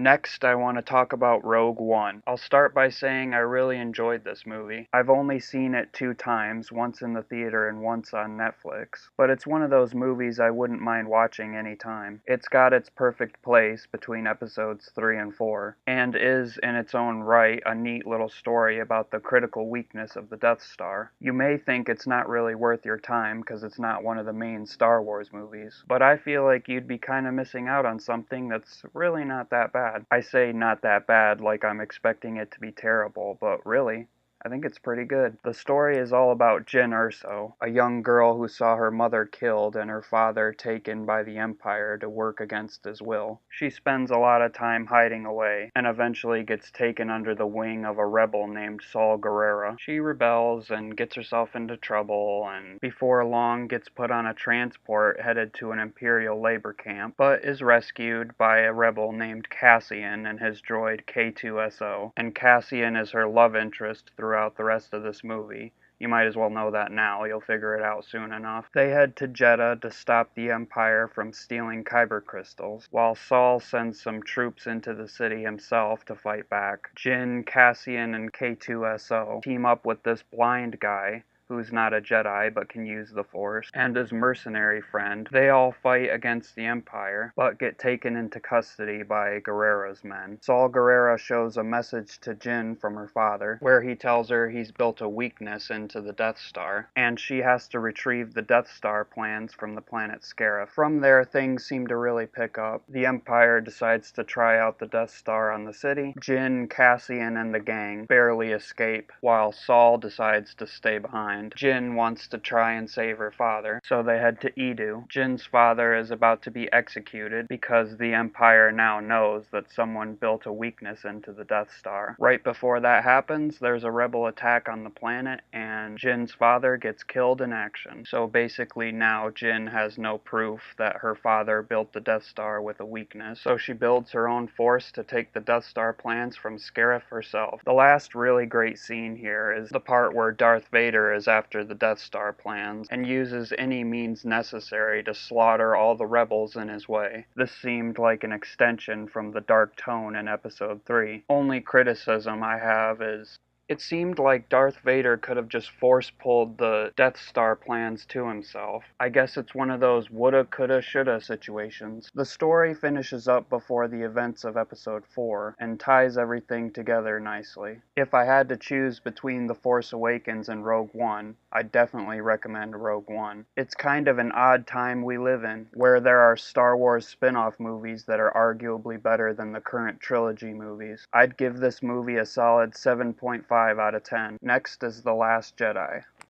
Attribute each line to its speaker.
Speaker 1: Next, I want to talk about Rogue One. I'll start by saying I really enjoyed this movie. I've only seen it 2 times, once in the theater and once on Netflix, but it's one of those movies I wouldn't mind watching anytime. It's got its perfect place between episodes 3 and 4, and is, in its own right, a neat little story about the critical weakness of the Death Star. You may think it's not really worth your time because it's not one of the main Star Wars movies, but I feel like you'd be kind of missing out on something that's really not that bad. I say not that bad like I'm expecting it to be terrible, but really, I think it's pretty good. The story is all about Jyn Erso, a young girl who saw her mother killed and her father taken by the Empire to work against his will. She spends a lot of time hiding away, and eventually gets taken under the wing of a rebel named Saul Guerrera. She rebels and gets herself into trouble, and before long gets put on a transport headed to an Imperial labor camp, but is rescued by a rebel named Cassian and his droid K2SO, and Cassian is her love interest throughout the rest of this movie. You might as well know that now, you'll figure it out soon enough. They head to Jeddah to stop the Empire from stealing kyber crystals, while Saul sends some troops into the city himself to fight back. Jyn, Cassian, and K2SO team up with this blind guy, who's not a Jedi but can use the Force, and his mercenary friend. They all fight against the Empire, but get taken into custody by Guerrera's men. Saul Guerrera shows a message to Jyn from her father, where he tells her he's built a weakness into the Death Star, and she has to retrieve the Death Star plans from the planet Scarif. From there, things seem to really pick up. The Empire decides to try out the Death Star on the city. Jyn, Cassian, and the gang barely escape, while Saul decides to stay behind. Jyn wants to try and save her father, so they head to Edu. Jin's father is about to be executed because the Empire now knows that someone built a weakness into the Death Star. Right before that happens, there's a rebel attack on the planet, and Jin's father gets killed in action. So basically now Jyn has no proof that her father built the Death Star with a weakness, so she builds her own force to take the Death Star plans from Scarif herself. The last really great scene here is the part where Darth Vader is after the Death Star plans, and uses any means necessary to slaughter all the rebels in his way. This seemed like an extension from the dark tone in Episode 3. Only criticism I have is it seemed like Darth Vader could have just force-pulled the Death Star plans to himself. I guess it's one of those woulda, coulda, shoulda situations. The story finishes up before the events of Episode 4, and ties everything together nicely. If I had to choose between The Force Awakens and Rogue One, I'd definitely recommend Rogue One. It's kind of an odd time we live in, where there are Star Wars spin-off movies that are arguably better than the current trilogy movies. I'd give this movie a solid 7.5 out of 10. Next is The Last Jedi.